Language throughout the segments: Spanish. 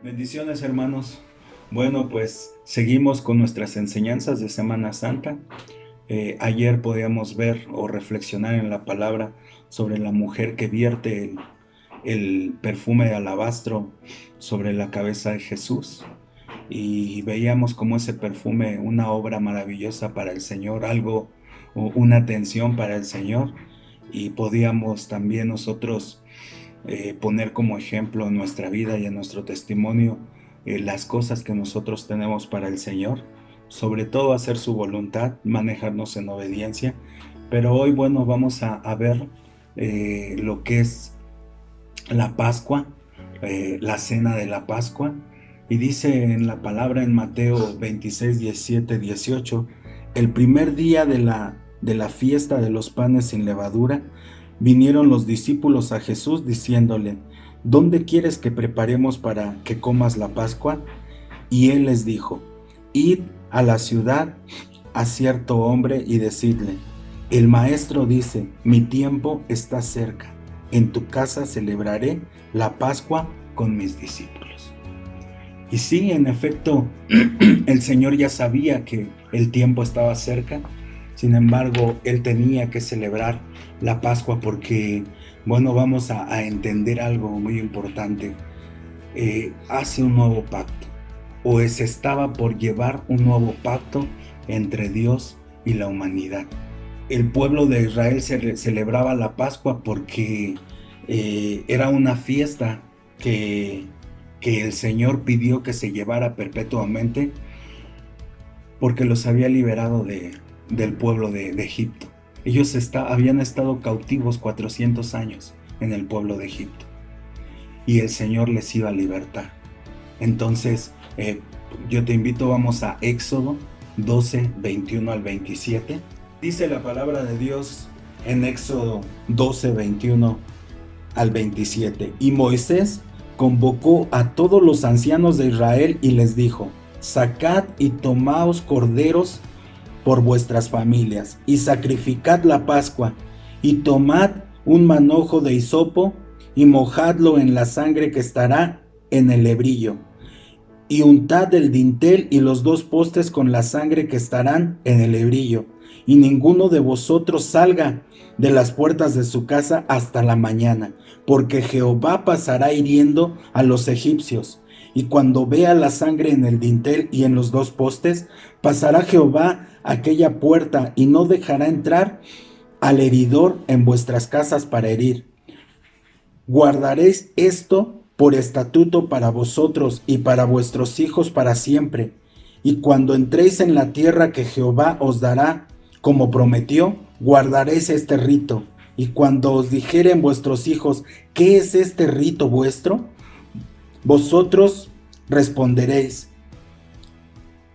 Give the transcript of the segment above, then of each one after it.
Bendiciones, hermanos. Bueno, pues seguimos con nuestras enseñanzas de Semana Santa. Ayer podíamos ver o reflexionar en la palabra sobre la mujer que vierte el perfume de alabastro sobre la cabeza de Jesús. Y veíamos como ese perfume, una obra maravillosa para el Señor, algo o una atención para el Señor. Y podíamos también nosotros poner como ejemplo en nuestra vida y en nuestro testimonio las cosas que nosotros tenemos para el Señor, sobre todo hacer su voluntad, manejarnos en obediencia. Pero hoy, bueno, vamos a ver lo que es la Pascua, la cena de la Pascua. Y dice en la palabra en Mateo 26, 17, 18, el primer día de la fiesta de los panes sin levadura, vinieron los discípulos a Jesús diciéndole, ¿dónde quieres que preparemos para que comas la Pascua? Y él les dijo, id a la ciudad a cierto hombre y decidle, el maestro dice, mi tiempo está cerca, en tu casa celebraré la Pascua con mis discípulos. Y sí, en efecto, el Señor ya sabía que el tiempo estaba cerca. Sin embargo, Él tenía que celebrar la Pascua porque, bueno, vamos a entender algo muy importante. Hace un nuevo pacto, o se estaba por llevar un nuevo pacto entre Dios y la humanidad. El pueblo de Israel celebraba la Pascua porque era una fiesta que el Señor pidió que se llevara perpetuamente porque los había liberado del pueblo de Egipto. Ellos habían estado cautivos 400 años en el pueblo de Egipto y el Señor les iba a libertar. Entonces, yo te invito, vamos a Éxodo 12, 21 al 27. Dice la palabra de Dios en Éxodo 12, 21 al 27. Y Moisés convocó a todos los ancianos de Israel y les dijo, sacad y tomaos corderos por vuestras familias y sacrificad la Pascua y tomad un manojo de hisopo y mojadlo en la sangre que estará en el lebrillo y untad el dintel y los dos postes con la sangre que estarán en el lebrillo y ninguno de vosotros salga de las puertas de su casa hasta la mañana, porque Jehová pasará hiriendo a los egipcios. Y cuando vea la sangre en el dintel y en los dos postes, pasará Jehová aquella puerta y no dejará entrar al heridor en vuestras casas para herir. Guardaréis esto por estatuto para vosotros y para vuestros hijos para siempre. Y cuando entréis en la tierra que Jehová os dará, como prometió, guardaréis este rito. Y cuando os dijeren vuestros hijos, ¿qué es este rito vuestro? Vosotros responderéis,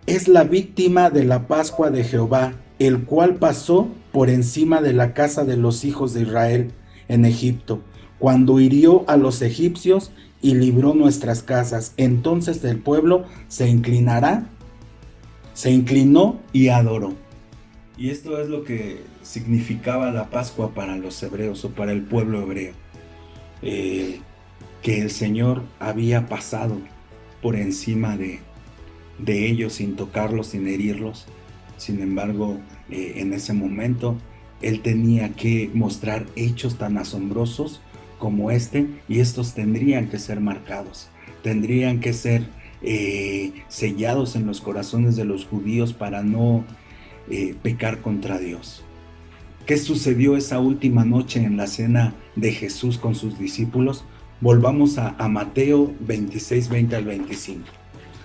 es la víctima de la Pascua de Jehová, el cual pasó por encima de la casa de los hijos de Israel en Egipto, cuando hirió a los egipcios y libró nuestras casas. Entonces el pueblo se inclinó y adoró. Y esto es lo que significaba la Pascua para los hebreos o para el pueblo hebreo. Que el Señor había pasado por encima de ellos sin tocarlos, sin herirlos. Sin embargo, en ese momento, Él tenía que mostrar hechos tan asombrosos como este, y estos tendrían que ser marcados, tendrían que ser sellados en los corazones de los judíos para no pecar contra Dios. ¿Qué sucedió esa última noche en la cena de Jesús con sus discípulos? Volvamos a Mateo 26, 20 al 25.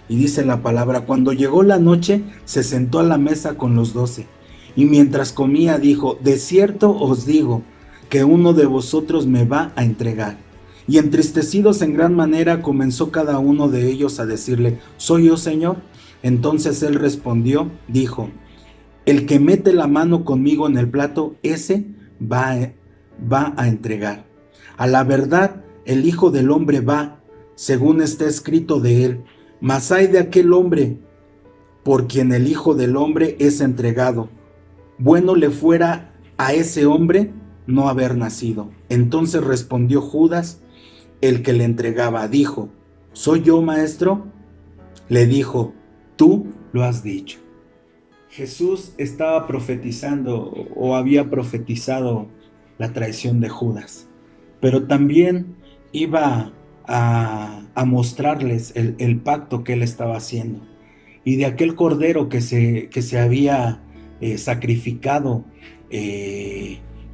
Y dice la palabra, cuando llegó la noche, se sentó a la mesa con los 12. Y mientras comía dijo, de cierto os digo, que uno de vosotros me va a entregar. Y entristecidos en gran manera, comenzó cada uno de ellos a decirle, ¿soy yo, Señor? Entonces él respondió, dijo, el que mete la mano conmigo en el plato, ese va a entregar. A la verdad, el Hijo del Hombre va, según está escrito de él. Mas ay de aquel hombre por quien el Hijo del Hombre es entregado. Bueno le fuera a ese hombre no haber nacido. Entonces respondió Judas, el que le entregaba, dijo, ¿Soy yo, maestro? Le dijo, tú lo has dicho. Jesús estaba profetizando o había profetizado la traición de Judas, pero también iba a mostrarles el pacto que él estaba haciendo. Y de aquel cordero que se había sacrificado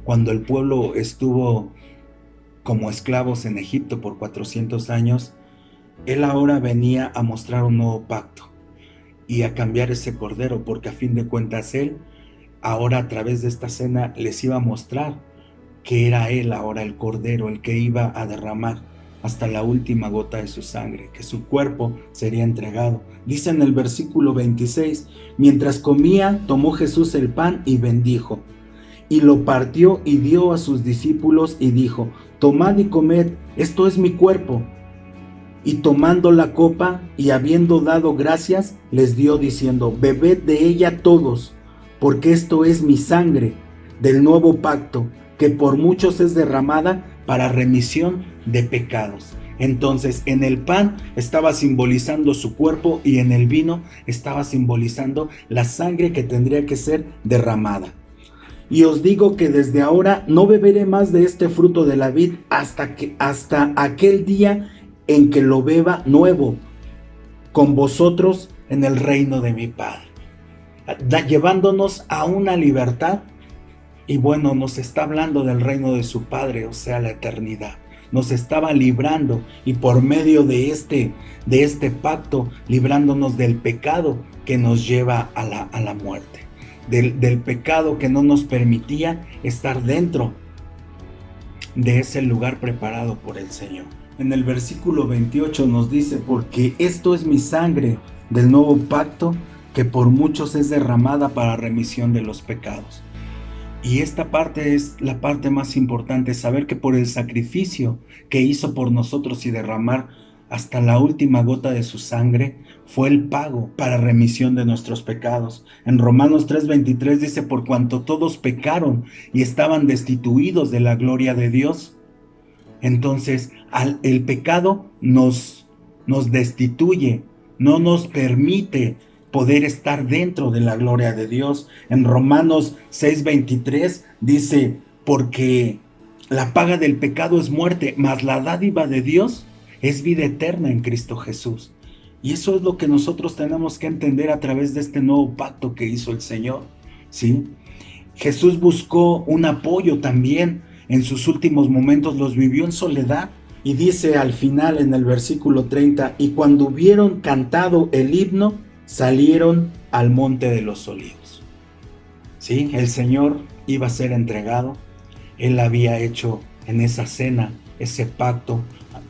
cuando el pueblo estuvo como esclavos en Egipto por 400 años, él ahora venía a mostrar un nuevo pacto y a cambiar ese cordero, porque a fin de cuentas él ahora a través de esta cena les iba a mostrar que era él ahora el cordero, el que iba a derramar hasta la última gota de su sangre, que su cuerpo sería entregado. Dice en el versículo 26, mientras comía, tomó Jesús el pan y bendijo, y lo partió y dio a sus discípulos y dijo, tomad y comed, esto es mi cuerpo. Y tomando la copa y habiendo dado gracias, les dio diciendo, bebed de ella todos, porque esto es mi sangre del nuevo pacto, que por muchos es derramada para remisión de pecados. Entonces, en el pan estaba simbolizando su cuerpo y en el vino estaba simbolizando la sangre que tendría que ser derramada. Y os digo que desde ahora no beberé más de este fruto de la vid hasta aquel día en que lo beba nuevo con vosotros en el reino de mi Padre. Llevándonos a una libertad. Y bueno, nos está hablando del reino de su Padre, o sea, la eternidad. Nos estaba librando y por medio de este pacto, librándonos del pecado que nos lleva a la muerte. Del pecado que no nos permitía estar dentro de ese lugar preparado por el Señor. En el versículo 28 nos dice, porque esto es mi sangre del nuevo pacto, que por muchos es derramada para remisión de los pecados. Y esta parte es la parte más importante, saber que por el sacrificio que hizo por nosotros y derramar hasta la última gota de su sangre, fue el pago para remisión de nuestros pecados. En Romanos 3:23 dice, por cuanto todos pecaron y estaban destituidos de la gloria de Dios. Entonces, el pecado nos destituye, no nos permite poder estar dentro de la gloria de Dios. En Romanos 6:23 dice, porque la paga del pecado es muerte, mas la dádiva de Dios es vida eterna en Cristo Jesús. Y eso es lo que nosotros tenemos que entender a través de este nuevo pacto que hizo el Señor, ¿sí? Jesús buscó un apoyo también. En sus últimos momentos los vivió en soledad. Y dice al final en el versículo 30, y cuando hubieron cantado el himno, salieron al monte de los olivos. ¿Sí? El Señor iba a ser entregado. Él había hecho en esa cena ese pacto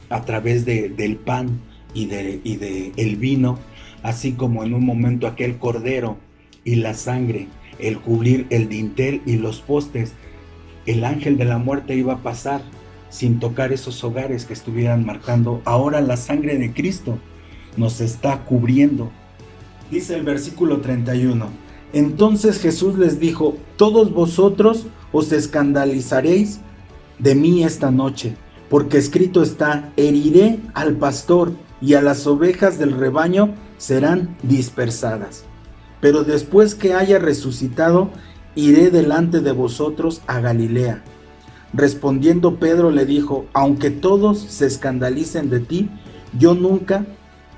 a través del pan y de el vino, así como en un momento aquel cordero y la sangre, el cubrir el dintel y los postes. El ángel de la muerte iba a pasar sin tocar esos hogares que estuvieran marcando. Ahora la sangre de Cristo nos está cubriendo. Dice el versículo 31. Entonces Jesús les dijo, todos vosotros os escandalizaréis de mí esta noche, porque escrito está, heriré al pastor y a las ovejas del rebaño serán dispersadas. Pero después que haya resucitado, iré delante de vosotros a Galilea. Respondiendo Pedro le dijo, aunque todos se escandalicen de ti, yo nunca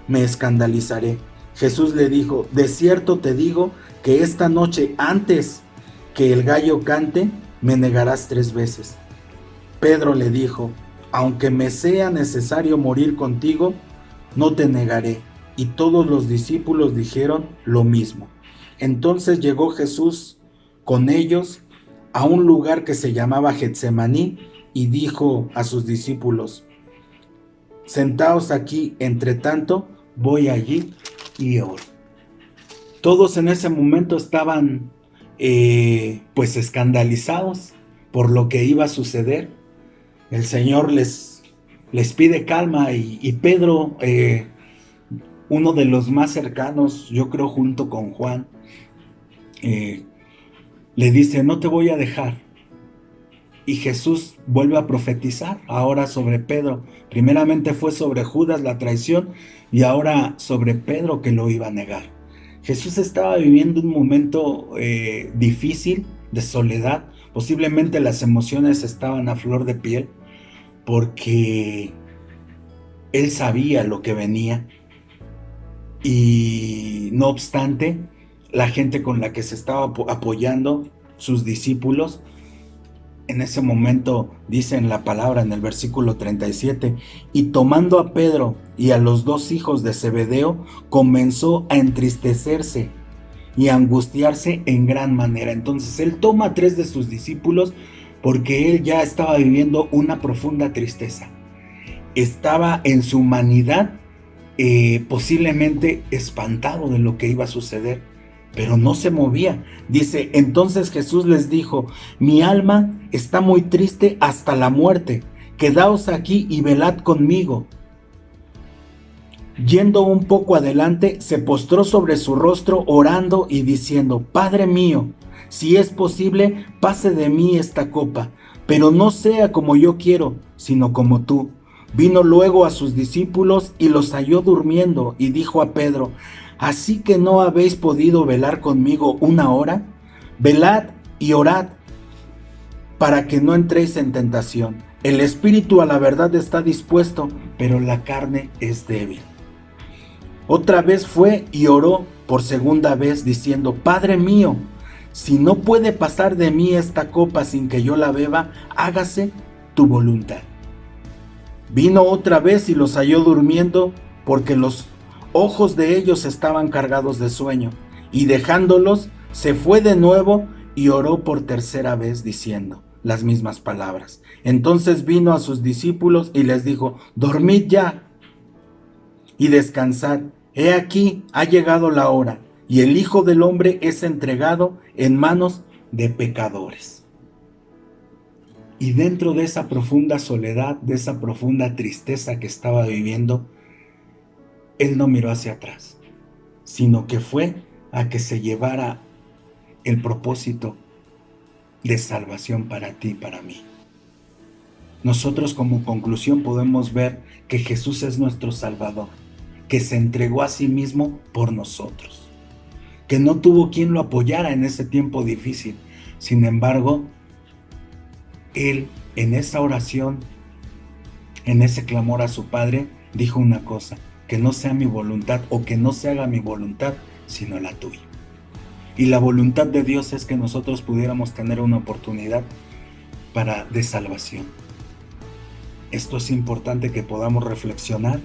me escandalizaré. Jesús le dijo, de cierto te digo que esta noche antes que el gallo cante, me negarás 3 veces. Pedro le dijo, aunque me sea necesario morir contigo, no te negaré. Y todos los discípulos dijeron lo mismo. Entonces llegó Jesús con ellos a un lugar que se llamaba Getsemaní y dijo a sus discípulos, sentaos aquí, entre tanto voy allí y oro. Todos en ese momento estaban pues escandalizados por lo que iba a suceder. El Señor les pide calma y Pedro, uno de los más cercanos, yo creo junto con Juan, le dice, no te voy a dejar Y Jesús vuelve a profetizar ahora sobre Pedro. Primeramente fue sobre Judas la traición y ahora sobre Pedro que lo iba a negar. Jesús estaba viviendo un momento difícil de soledad. Posiblemente las emociones estaban a flor de piel porque él sabía lo que venía. Y no obstante, la gente con la que se estaba apoyando, sus discípulos, en ese momento dice en la palabra en el versículo 37, y tomando a Pedro y a los dos hijos de Zebedeo, comenzó a entristecerse y a angustiarse en gran manera. Entonces él toma a 3 de sus discípulos porque él ya estaba viviendo una profunda tristeza. Estaba en su humanidad posiblemente espantado de lo que iba a suceder, pero no se movía. Dice, entonces Jesús les dijo, mi alma está muy triste hasta la muerte, quedaos aquí y velad conmigo. Yendo un poco adelante, se postró sobre su rostro orando y diciendo, Padre mío, si es posible, pase de mí esta copa, pero no sea como yo quiero, sino como tú. Vino luego a sus discípulos y los halló durmiendo y dijo a Pedro, ¿así que no habéis podido velar conmigo una hora? Velad y orad para que no entréis en tentación. El espíritu a la verdad está dispuesto, pero la carne es débil. Otra vez fue y oró por segunda vez diciendo, Padre mío, si no puede pasar de mí esta copa sin que yo la beba, hágase tu voluntad. Vino otra vez y los halló durmiendo porque los ojos de ellos estaban cargados de sueño, y dejándolos se fue de nuevo y oró por tercera vez diciendo las mismas palabras. Entonces vino a sus discípulos y les dijo, dormid ya y descansad. He aquí, ha llegado la hora, y el Hijo del Hombre es entregado en manos de pecadores. Y dentro de esa profunda soledad, de esa profunda tristeza que estaba viviendo, él no miró hacia atrás, sino que fue a que se llevara el propósito de salvación para ti y para mí. Nosotros como conclusión podemos ver que Jesús es nuestro Salvador, que se entregó a sí mismo por nosotros, que no tuvo quien lo apoyara en ese tiempo difícil. Sin embargo, Él en esa oración, en ese clamor a su Padre, dijo una cosa, que no sea mi voluntad o que no se haga mi voluntad, sino la tuya. Y la voluntad de Dios es que nosotros pudiéramos tener una oportunidad de salvación. Esto es importante que podamos reflexionar,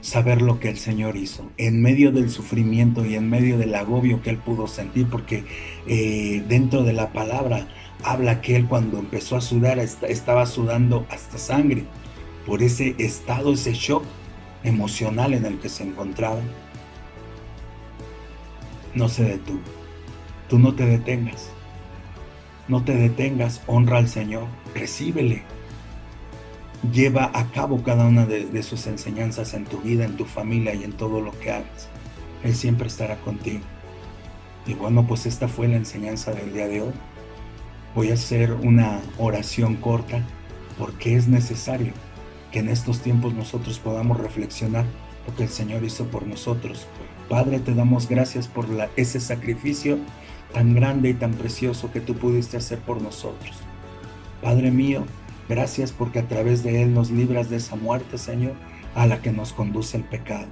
saber lo que el Señor hizo en medio del sufrimiento y en medio del agobio que Él pudo sentir, porque dentro de la palabra habla que Él cuando empezó a sudar estaba sudando hasta sangre por ese estado, ese shock emocional en el que se encontraba. No se detuvo. Tú no te detengas. No te detengas, honra al Señor, recíbele. Lleva a cabo cada una de sus enseñanzas en tu vida, en tu familia y en todo lo que hagas. Él siempre estará contigo. Y bueno, pues esta fue la enseñanza del día de hoy. Voy a hacer una oración corta porque es necesario que en estos tiempos nosotros podamos reflexionar lo que el Señor hizo por nosotros. Padre, te damos gracias por ese sacrificio tan grande y tan precioso que tú pudiste hacer por nosotros. Padre mío, gracias porque a través de Él nos libras de esa muerte, Señor, a la que nos conduce el pecado.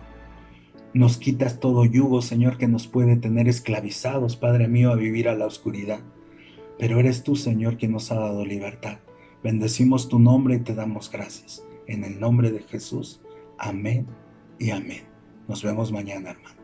Nos quitas todo yugo, Señor, que nos puede tener esclavizados, Padre mío, a vivir a la oscuridad. Pero eres tú, Señor, quien nos ha dado libertad. Bendecimos tu nombre y te damos gracias. En el nombre de Jesús, amén y amén. Nos vemos mañana, hermano.